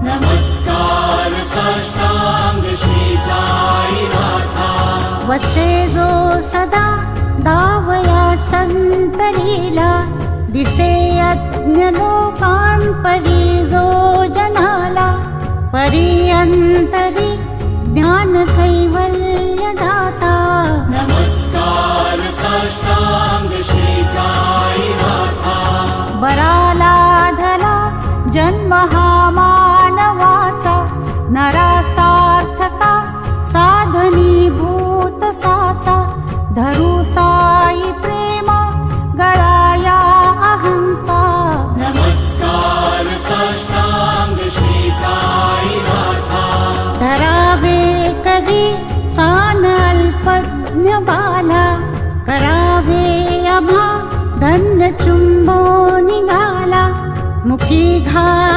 नमस्कार साष्टांग श्री साईनाथा. वसे जो सदा दावया संतरीला, दिसे यज्ञ लोकांपरी जो जनाला. परियंतरी ज्ञान कैवल्य दाता. नमस्कार साष्टांग श्री साईनाथा. बराला धला जन्म हा मानवाचा, नरासार्थका साधनीभूत साचा. धरू साई प्रेम गळाया अहंता. नमस्कार साष्टांग श्री साईनाथा. धरावे करी सान अल्पज्ञ बाला, करावे आम्हा धन्य चुंबो निघाला. मुखी घाल